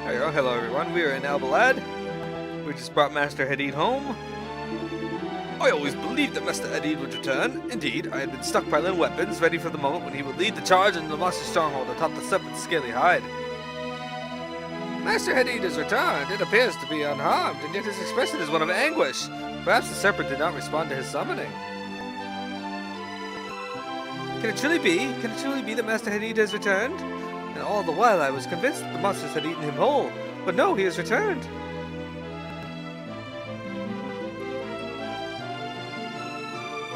Hello everyone, we are in Al-Radad. We just brought Master Hadid home. I always believed that Master Hadid would return. Indeed, I had been stockpiling weapons, ready for the moment when he would lead the charge into the monster stronghold atop the serpent's scaly hide. Master Hadid has returned. It appears to be unharmed, and yet his expression is one of anguish. Perhaps the serpent did not respond to his summoning. Can it truly be? Can it truly be that Master Hadid has returned? And all the while I was convinced that the monsters had eaten him whole. But no, he has returned.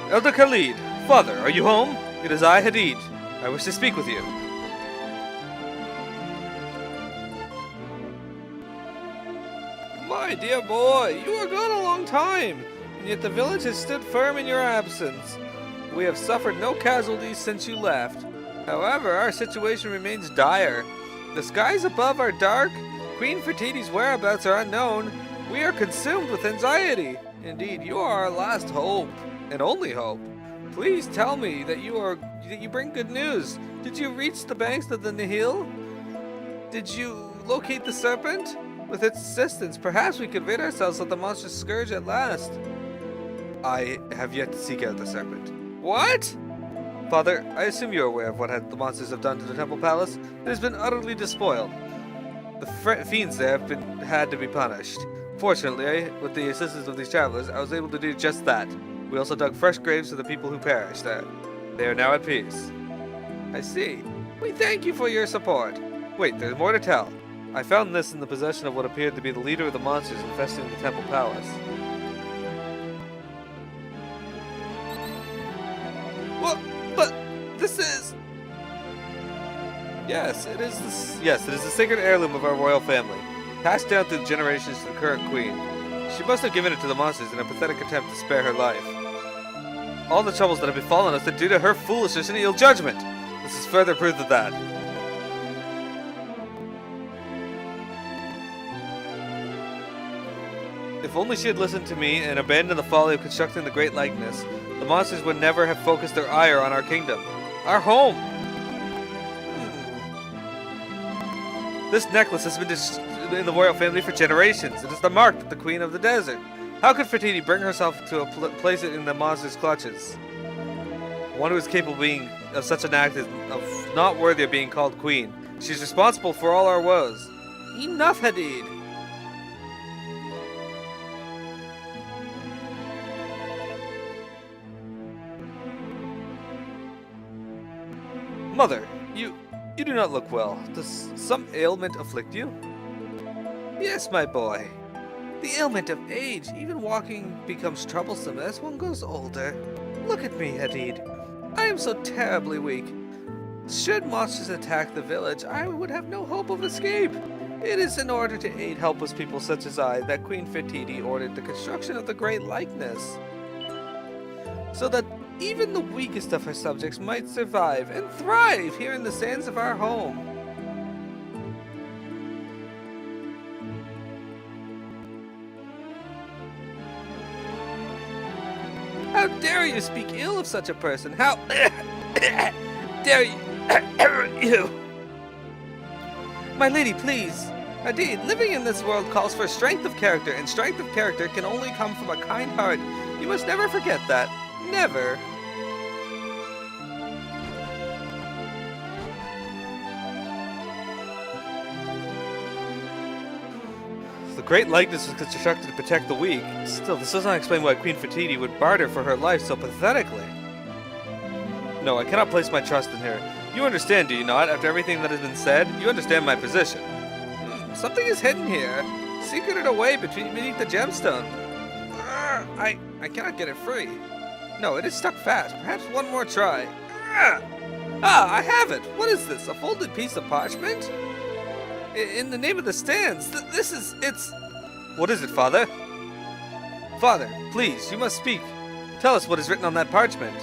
Elder Khalid, Father, are you home? It is I, Hadid. I wish to speak with you. My dear boy, you are gone a long time, and yet the village has stood firm in your absence. We have suffered no casualties since you left. However, our situation remains dire. The skies above are dark, Queen Fertity's whereabouts are unknown. We are consumed with anxiety. Indeed, you are our last hope, and only hope. Please tell me that you bring good news. Did you reach the banks of the Nihil? Did you locate the serpent? With its assistance, perhaps we could rid ourselves of the monstrous scourge at last. I have yet to seek out the serpent. What? Father, I assume you're aware of what the monsters have done to the temple palace. It has been utterly despoiled. The fiends there have had to be punished. Fortunately, with the assistance of these travelers, I was able to do just that. We also dug fresh graves for the people who perished there. They are now at peace. I see. We thank you for your support. Wait, there's more to tell. I found this in the possession of what appeared to be the leader of the monsters infesting the temple palace. What? But this is... Yes, it is the sacred heirloom of our royal family, passed down through generations to the current queen. She must have given it to the monsters in a pathetic attempt to spare her life. All the troubles that have befallen us are due to her foolishness and ill judgment. This is further proof of that. If only she had listened to me and abandoned the folly of constructing the great likeness, the monsters would never have focused their ire on our kingdom. Our home! This necklace has been in the royal family for generations. It is the mark of the Queen of the Desert. How could Fertity bring herself to place it in the monster's clutches? One who is capable of such an act is not worthy of being called queen. She is responsible for all our woes. Enough, Hadid! Mother, you do not look well. Does some ailment afflict you? Yes, my boy. The ailment of age. Even walking becomes troublesome as one grows older. Look at me, Hadid. I am so terribly weak. Should monsters attack the village, I would have no hope of escape. It is in order to aid helpless people such as I that Queen Fertity ordered the construction of the Great Likeness, so that even the weakest of her subjects might survive and thrive here in the sands of our home. How dare you speak ill of such a person? How dare you? My lady, please. Hadid, living in this world calls for strength of character, and strength of character can only come from a kind heart. You must never forget that. Never. The Great Likeness was constructed to protect the weak. Still, this does not explain why Queen Fertity would barter for her life so pathetically. No, I cannot place my trust in her. You understand, do you not? After everything that has been said, you understand my position. Something is hidden here, secreted away beneath the gemstone. I cannot get it free. No, it is stuck fast. Perhaps one more try. I have it! What is this? A folded piece of parchment? In the name of the stands. It's... What is it, Father? Father, please, you must speak. Tell us what is written on that parchment.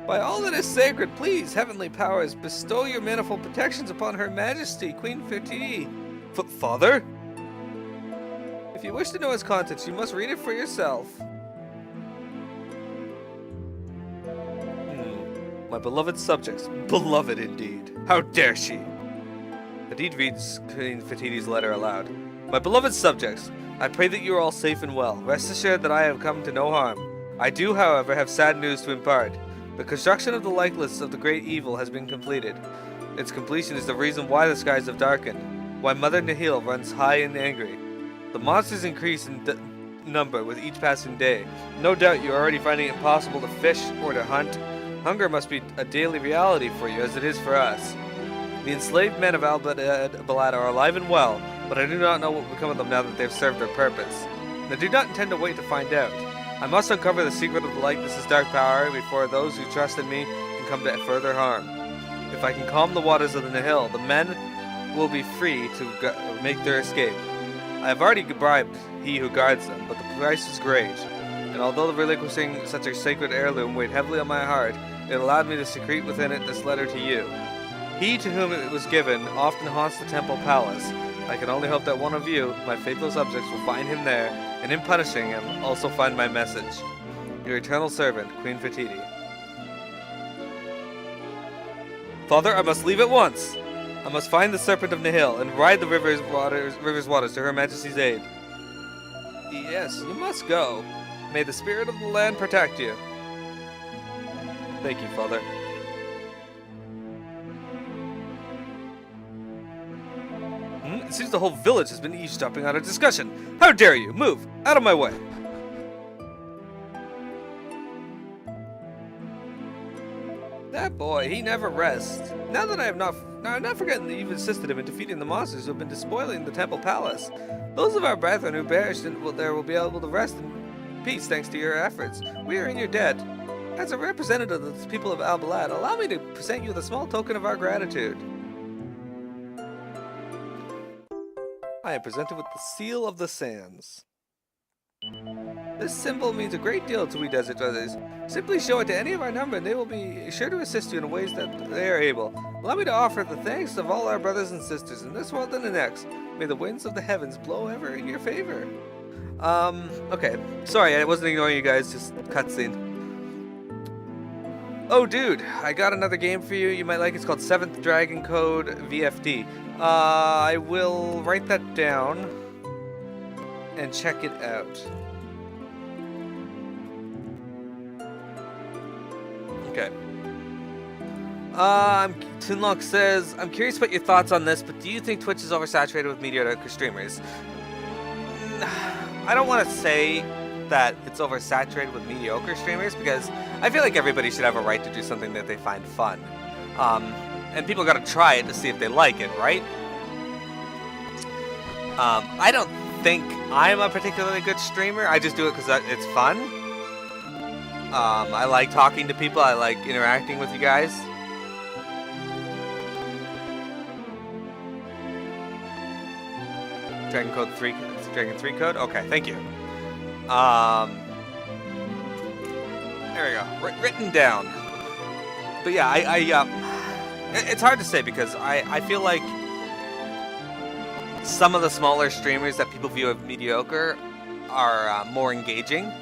By all that is sacred, please, heavenly powers, bestow your manifold protections upon Her Majesty, Queen Fertity. Father? If you wish to know its contents, you must read it for yourself. My beloved subjects. Beloved indeed. How dare she? Hadid reads Queen Fatidi's letter aloud. My beloved subjects, I pray that you are all safe and well. Rest assured that I have come to no harm. I do, however, have sad news to impart. The construction of the likeness of the great evil has been completed. Its completion is the reason why the skies have darkened, why Mother Nihil runs high and angry. The monsters increase in number with each passing day. No doubt you are already finding it impossible to fish or to hunt. Hunger must be a daily reality for you, as it is for us. The enslaved men of Al-Radad are alive and well, but I do not know what will become of them now that they have served their purpose. And I do not intend to wait to find out. I must uncover the secret of the likeness's dark power before those who trust in me can come to further harm. If I can calm the waters of the Nihil, the men will be free to make their escape. I have already bribed he who guards them, but the price is great. And although relinquishing such a sacred heirloom weighed heavily on my heart, it allowed me to secrete within it this letter to you. He to whom it was given often haunts the temple palace. I can only hope that one of you, my faithful subjects, will find him there, and in punishing him, also find my message. Your eternal servant, Queen Fatidi. Father, I must leave at once. I must find the Serpent of Nihil and ride the river's waters to Her Majesty's aid. Yes, you must go. May the spirit of the land protect you. Thank you, Father. It seems the whole village has been eavesdropping on our discussion. How dare you! Move! Out of my way! That boy, he never rests. Now I'm not forgetting that you've assisted him in defeating the monsters who have been despoiling the temple palace. Those of our brethren who perished there will be able to rest in peace thanks to your efforts. We are in your debt. As a representative of the people of Al-Radad, allow me to present you the small token of our gratitude. I am presented with the Seal of the Sands. This symbol means a great deal to we Desert Brothers. Simply show it to any of our number and they will be sure to assist you in ways that they are able. Allow me to offer the thanks of all our brothers and sisters in this world and the next. May the winds of the heavens blow ever in your favor. Okay. Sorry, I wasn't ignoring you guys, just cutscene. Oh dude, I got another game for you. You might like it. It's called 7th Dragon Code VFD. I will write that down and check it out. Okay. Tunlock says, I'm curious about your thoughts on this, but do you think Twitch is oversaturated with mediocre streamers? I don't want to say that it's oversaturated with mediocre streamers because I feel like everybody should have a right to do something that they find fun. And people gotta try it to see if they like it, right? I don't think I'm a particularly good streamer. I just do it because it's fun. I like talking to people. I like interacting with you guys. Dragon 3 code? Okay, thank you. There we go. Written down. But yeah, it's hard to say because I feel like some of the smaller streamers that people view as mediocre are more engaging.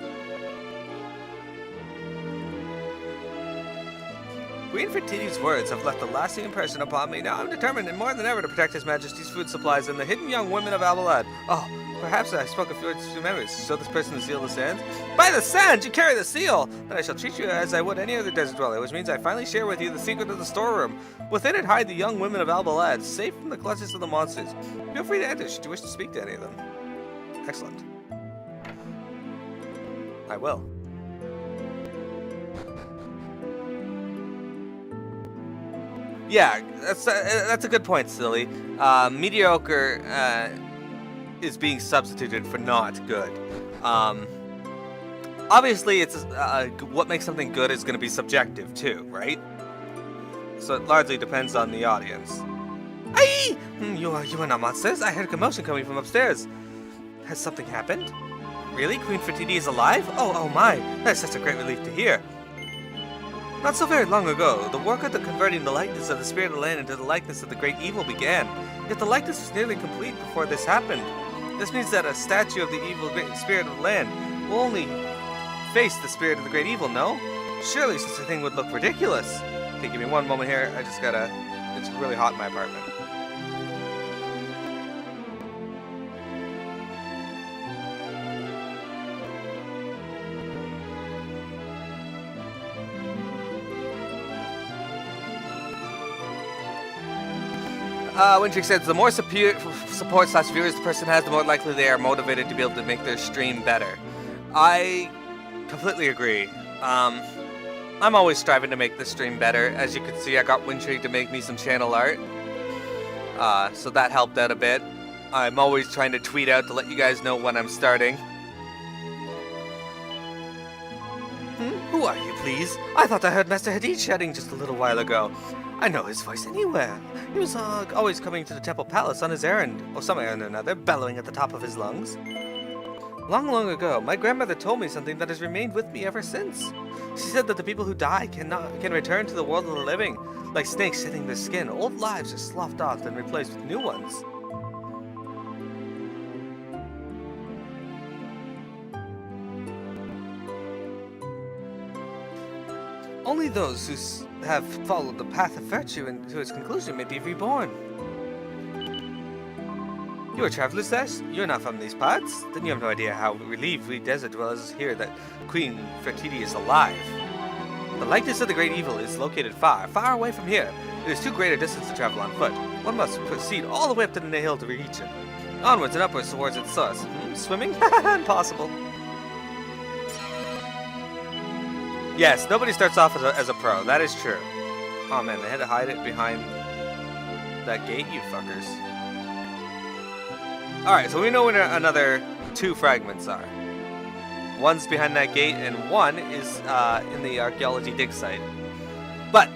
Queen Fatidi's words have left a lasting impression upon me. Now I'm determined more than ever to protect His Majesty's food supplies and the hidden young women of Al-Radad. Oh, perhaps I spoke a few words to memories. Show this person the seal of the sands. By the sands, you carry the seal! Then I shall treat you as I would any other desert dweller, which means I finally share with you the secret of the storeroom. Within it hide the young women of Al-Radad, safe from the clutches of the monsters. Feel free to enter should you wish to speak to any of them. Excellent. I will. Yeah, that's a good point, Silly. Mediocre is being substituted for not good. Obviously, it's what makes something good is going to be subjective too, right? So it largely depends on the audience. Aye! You are not monsters. I heard a commotion coming from upstairs. Has something happened? Really? Queen Fatidi is alive? Oh my! That's such a great relief to hear. Not so very long ago, the work of converting the likeness of the spirit of the land into the likeness of the great evil began. Yet the likeness was nearly complete before this happened. This means that a statue of the evil great spirit of the land will only face the spirit of the great evil, no? Surely such a thing would look ridiculous. Okay, give me one moment here. I just gotta... It's really hot in my apartment. Wintrick says, the more support / viewers the person has, the more likely they are motivated to be able to make their stream better. I completely agree. I'm always striving to make the stream better. As you can see, I got Wintrick to make me some channel art. So that helped out a bit. I'm always trying to tweet out to let you guys know when I'm starting. Who are you, please? I thought I heard Master Hadid shouting just a little while ago. I know his voice anywhere. He was always coming to the Temple Palace on his errand, or some errand or another, bellowing at the top of his lungs. Long, long ago, my grandmother told me something that has remained with me ever since. She said that the people who die can return to the world of the living. Like snakes shedding their skin, old lives are sloughed off and replaced with new ones. Only those who have followed the path of virtue and to its conclusion may be reborn. You are travelers, Thess? You're not from these parts? Then you have no idea how relieved we desert dwellers hear that Queen Fertiti is alive. The likeness of the great evil is located far, far away from here. It is too great a distance to travel on foot. One must proceed all the way up to the hill to reach it. Onwards and upwards towards its source. Swimming? Impossible. Yes, nobody starts off as a pro. That is true. Oh man, they had to hide it behind that gate, you fuckers. Alright, so we know where another 2 fragments are. One's behind that gate, and one is in the archaeology dig site. But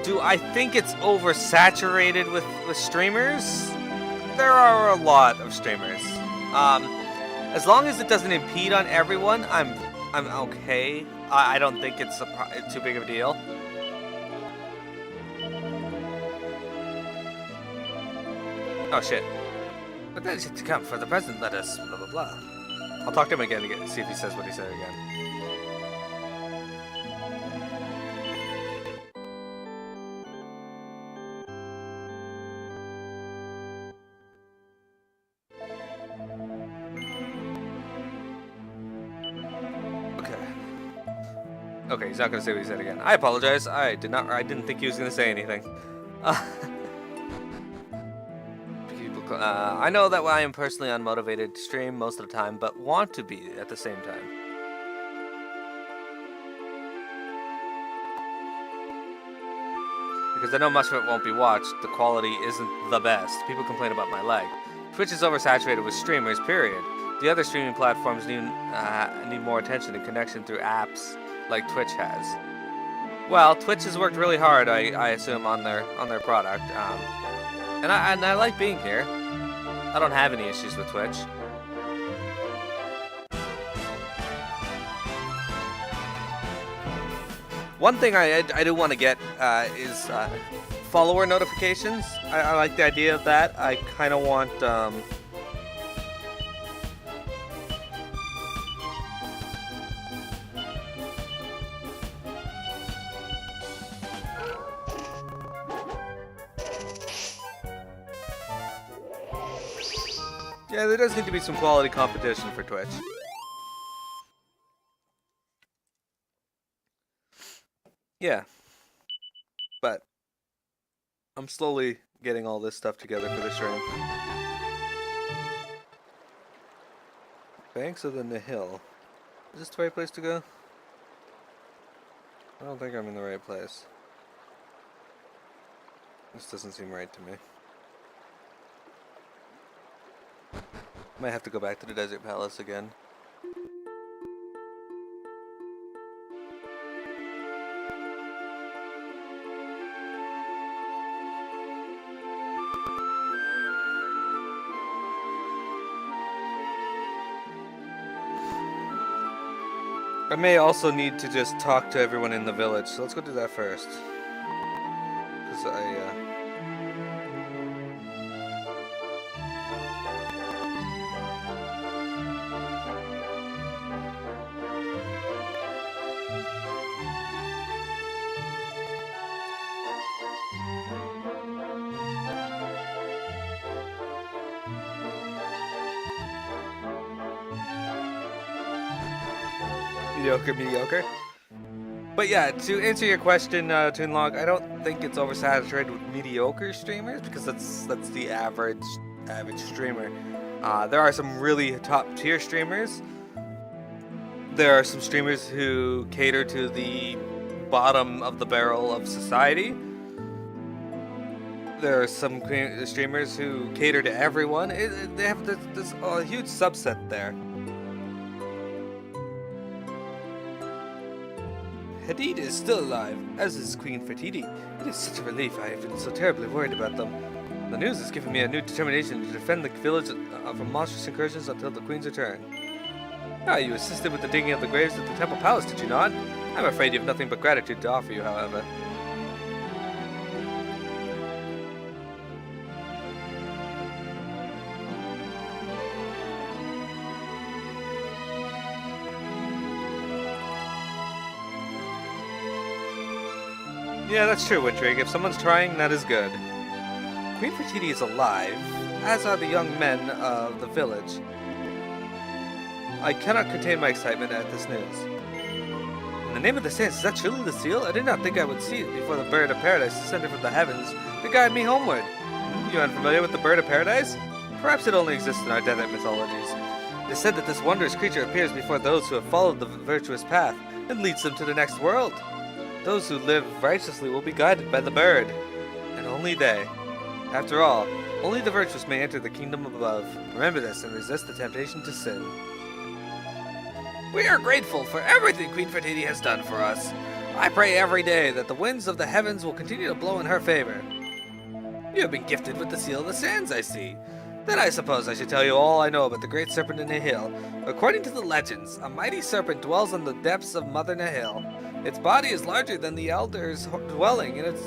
do I think it's oversaturated with streamers? There are a lot of streamers. As long as it doesn't impede on everyone, I'm okay. I don't think it's too big of a deal. Oh shit. But that is yet to come. For the present, let us blah blah blah. I'll talk to him again to see if he says what he said again. Okay, he's not gonna say what he said again. I apologize. I didn't think he was gonna say anything. I know that I am personally unmotivated to stream most of the time, but want to be at the same time. Because I know much of it won't be watched, the quality isn't the best. People complain about my lag. Twitch is oversaturated with streamers, period. The other streaming platforms need more attention and connection through apps like Twitch has. Well, Twitch has worked really hard, I assume, on their product. And I like being here. I don't have any issues with Twitch. One thing I do want to get is follower notifications. I like the idea of that. I kind of want... Yeah, there does need to be some quality competition for Twitch. Yeah. But I'm slowly getting all this stuff together for the stream. Banks of the Nihil. Is this the right place to go? I don't think I'm in the right place. This doesn't seem right to me. Might have to go back to the Desert Palace again. I may also need to just talk to everyone in the village, so let's go do that first. Because mediocre. But But yeah, to answer your question, Toonlog, I don't think it's oversaturated with mediocre streamers because that's the average streamer. There are some really top tier streamers. There are some streamers who cater to the bottom of the barrel of society. There are some streamers who cater to everyone. They have this a huge subset there. Hadid is still alive, as is Queen Fatidi. It is such a relief. I have been so terribly worried about them. The news has given me a new determination to defend the village from monstrous incursions until the Queen's return. Ah, you assisted with the digging of the graves at the Temple Palace, did you not? I'm afraid you have nothing but gratitude to offer you, however. Yeah, that's true, Wintrig. If someone's trying, that is good. Queen Fatidi is alive, as are the young men of the village. I cannot contain my excitement at this news. In the name of the saints, is that truly the seal? I did not think I would see it before the bird of paradise descended from the heavens to guide me homeward. You unfamiliar with the bird of paradise? Perhaps it only exists in our desert mythologies. It is said that this wondrous creature appears before those who have followed the virtuous path and leads them to the next world. Those who live righteously will be guided by the bird, and only they. After all, only the virtuous may enter the kingdom above. Remember this and resist the temptation to sin. We are grateful for everything Queen Fatidi has done for us. I pray every day that the winds of the heavens will continue to blow in her favor. You have been gifted with the Seal of the Sands, I see. Then I suppose I should tell you all I know about the great serpent in Nihil. According to the legends, a mighty serpent dwells in the depths of Mother Nihil. Its body is larger than the elder's dwelling, and its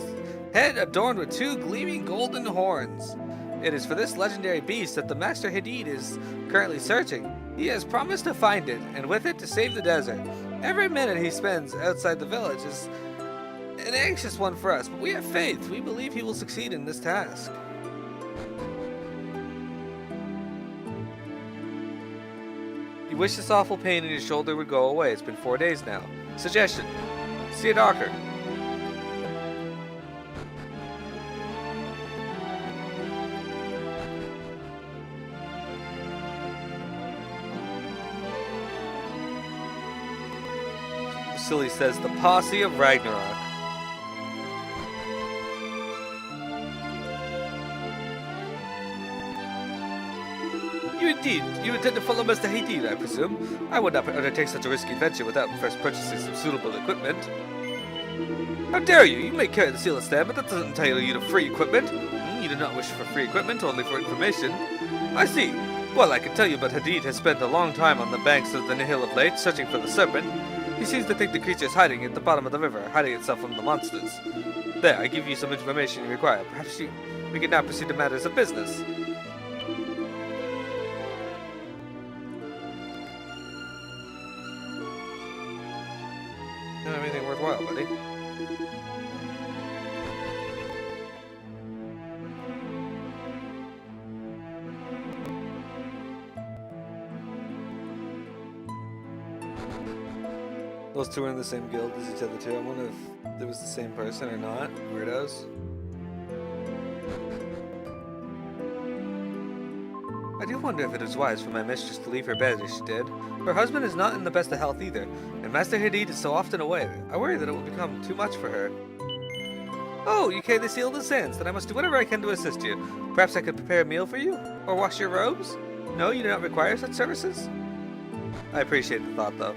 head adorned with two gleaming golden horns. It is for this legendary beast that the Master Hadid is currently searching. He has promised to find it, and with it to save the desert. Every minute he spends outside the village is an anxious one for us, but we have faith. We believe he will succeed in this task. You wish this awful pain in your shoulder would go away. It's been 4 days now. Suggestion: see a doctor. Silly says the posse of Ragnarok. You intend to follow Master Hadid, I presume? I would not undertake such a risky venture without first purchasing some suitable equipment. How dare you! You may carry the seal of stand, but that doesn't entitle you to free equipment. You do not wish for free equipment, only for information. I see. Well, I can tell you, but Hadid has spent a long time on the banks of the Nihil of late, searching for the serpent. He seems to think the creature is hiding at the bottom of the river, hiding itself from the monsters. There, I give you some information you require. Perhaps we can now proceed to matters of business. Not anything worthwhile, buddy. Those two are in the same guild as each other too. I wonder if it was the same person or not. Weirdos. I do wonder if it is wise for my mistress to leave her bed as she did. Her husband is not in the best of health either, and Master Hadid is so often away. I worry that it will become too much for her. Oh, you carry the Seal of the Sands, then I must do whatever I can to assist you. Perhaps I could prepare a meal for you? Or wash your robes? No, you do not require such services? I appreciate the thought, though.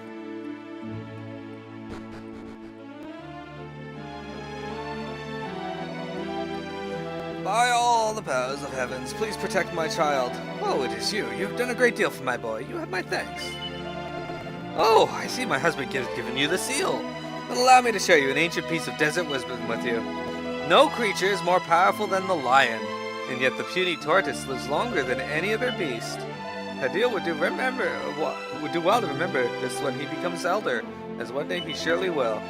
By all the powers of heavens, please protect my child. Oh, it is you. You have done a great deal for my boy. You have my thanks. Oh, I see my husband has given you the seal. But allow me to share you an ancient piece of desert wisdom with you. No creature is more powerful than the lion, and yet the puny tortoise lives longer than any other beast. Hadid would do well to remember this when he becomes elder, as one day he surely will.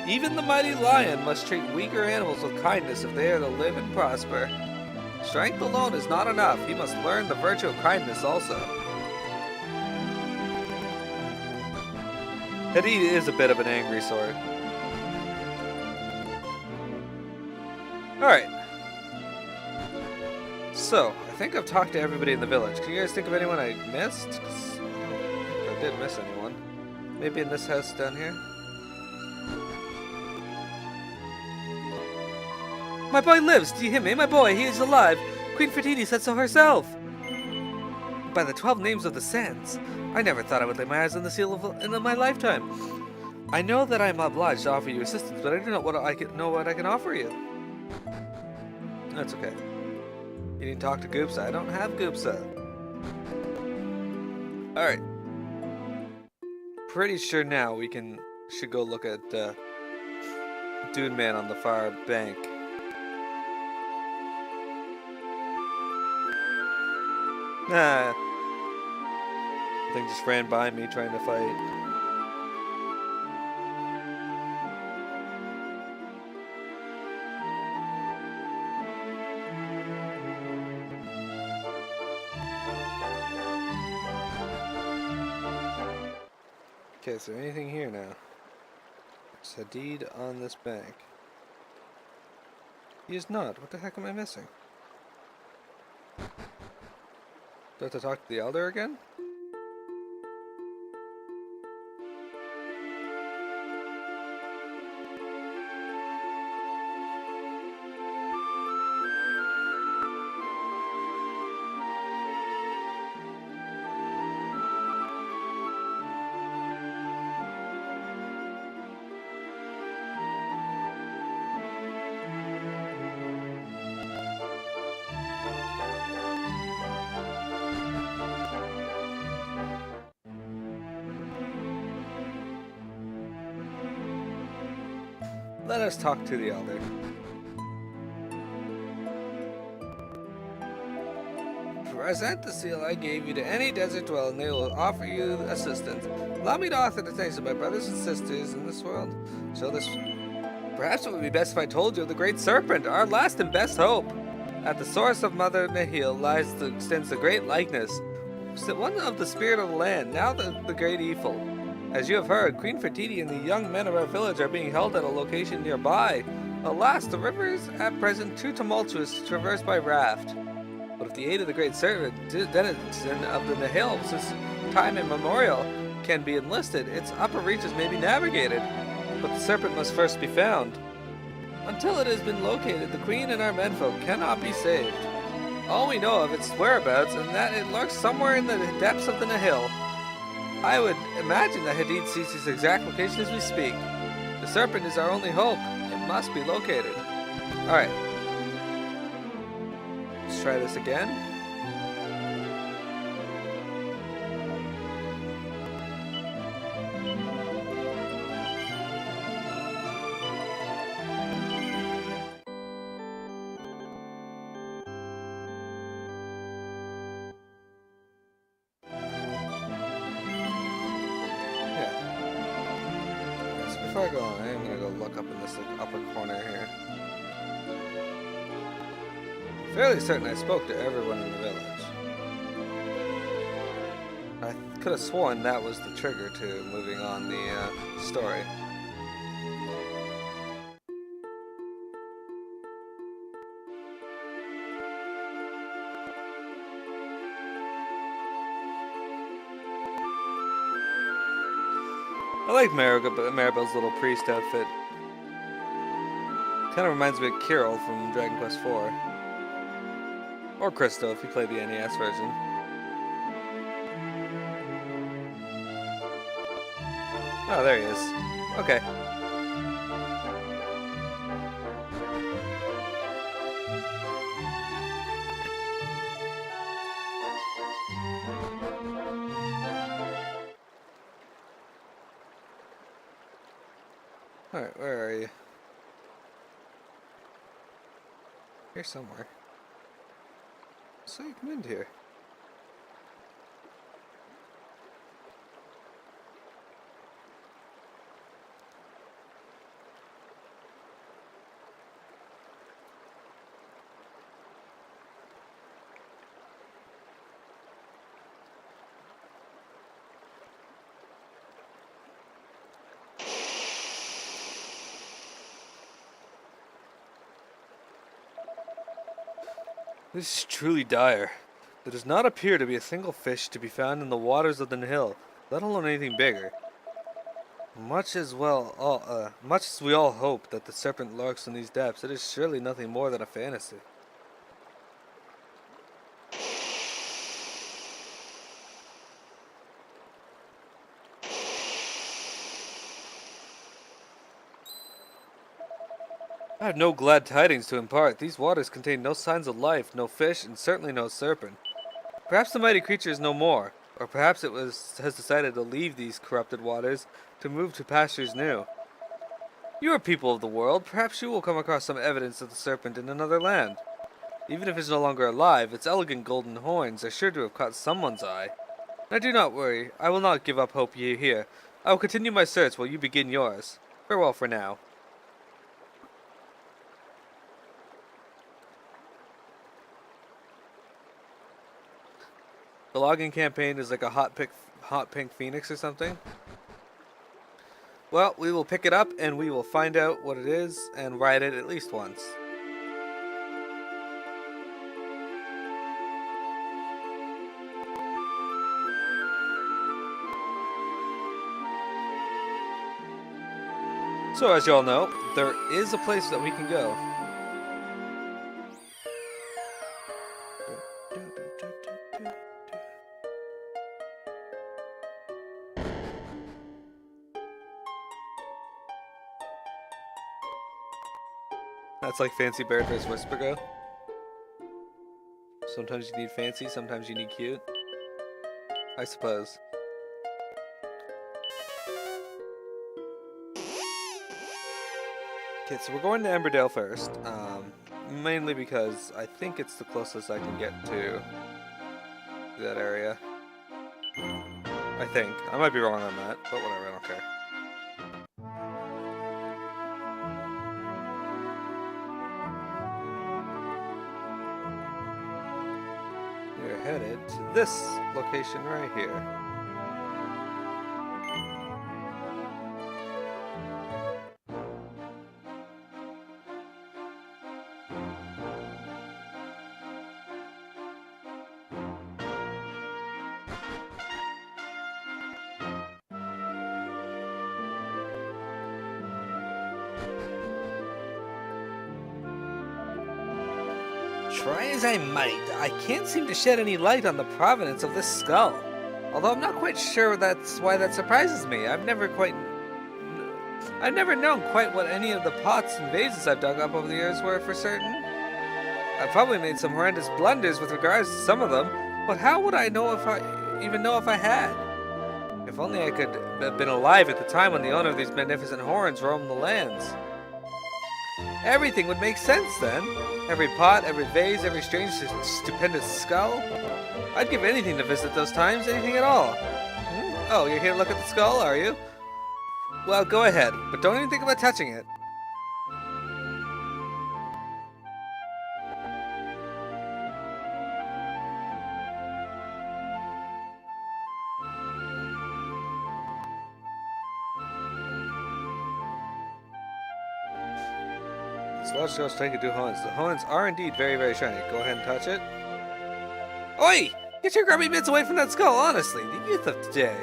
Even the mighty lion must treat weaker animals with kindness if they are to live and prosper. Strength alone is not enough. He must learn the virtue of kindness also. Hadid is a bit of an angry sort. Alright. So, I think I've talked to everybody in the village. Can you guys think of anyone I missed? 'Cause I don't think I did miss anyone. Maybe in this house down here? My boy lives! Do you hear me? My boy, he is alive! Queen Fertiti said so herself! By the 12 names of the sands, I never thought I would lay my eyes on the seal in my lifetime. I know that I am obliged to offer you assistance, but I do not know what I can offer you. That's okay. You need to talk to Goopsa. I don't have Goopsa. Alright. Pretty sure now we should go look at Dune Man on the far bank. Nah. The thing just ran by me trying to fight. Okay, is there anything here now? There's Hadid on this bank. He is not. What the heck am I missing? Do I have to talk to the Elder again? Let us talk to the Elder. Present the seal I gave you to any desert dweller, and they will offer you assistance. Allow me to offer the thanks of my brothers and sisters in this world. Perhaps it would be best if I told you of the great serpent, our last and best hope. At the source of Mother Nahil stands the great likeness, one of the spirit of the land, now the great evil. As you have heard, Queen Fertiti and the young men of our village are being held at a location nearby. Alas, the river is at present too tumultuous to traverse by raft. But with the aid of the great servant, denizen of the Nahil, since time immemorial, can be enlisted, its upper reaches may be navigated. But the serpent must first be found. Until it has been located, the queen and our menfolk cannot be saved. All we know of its whereabouts is that it lurks somewhere in the depths of the Nahil. I would imagine that Hadid sees its exact location as we speak. The serpent is our only hope. It must be located. Alright. Let's try this again. Before I go on, I am going to go look up in this upper corner here. I'm fairly certain I spoke to everyone in the village. I could have sworn that was the trigger to moving on the story. I like Maribel's little priest outfit. Kind of reminds me of Kirill from Dragon Quest IV. Or Crystal if you play the NES version. Oh, there he is. Okay. Alright, where are you? Here somewhere. So you come in here. This is truly dire. There does not appear to be a single fish to be found in the waters of the Nihil, let alone anything bigger. Much as we all hope that the serpent lurks in these depths, it is surely nothing more than a fantasy. I have no glad tidings to impart. These waters contain no signs of life, no fish, and certainly no serpent. Perhaps the mighty creature is no more, or perhaps has decided to leave these corrupted waters to move to pastures new. You are people of the world. Perhaps you will come across some evidence of the serpent in another land. Even if it's no longer alive, its elegant golden horns are sure to have caught someone's eye. Now do not worry. I will not give up hope here. I will continue my search while you begin yours. Farewell for now. The login campaign is like a hot pink phoenix or something. Well, we will pick it up and we will find out what it is and ride it at least once. So as you all know, there is a place that we can go. That's like Fancy Bear vs. Whisper Go. Sometimes you need fancy, sometimes you need cute. I suppose. Okay, so we're going to Emberdale first. Mainly because I think it's the closest I can get to that area. I think. I might be wrong on that, but whatever, I don't care. We're headed to this location right here. Try as I might, I can't seem to shed any light on the provenance of this skull. Although I'm not quite sure that's why that surprises me. I've never known quite what any of the pots and vases I've dug up over the years were for certain. I've probably made some horrendous blunders with regards to some of them, but how would I know if I had? If only I could have been alive at the time when the owner of these magnificent horns roamed the lands. Everything would make sense then. Every pot, every vase, every strange, stupendous skull. I'd give anything to visit those times, anything at all. Oh, you're here to look at the skull, are you? Well, go ahead, but don't even think about touching it. This large skull striking two horns. The horns are indeed very, very shiny. Go ahead and touch it. Oi! Get your grubby mitts away from that skull, honestly. The youth of today.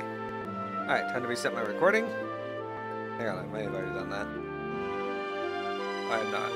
Alright, time to reset my recording. Hang on, I may have already done that. I have not.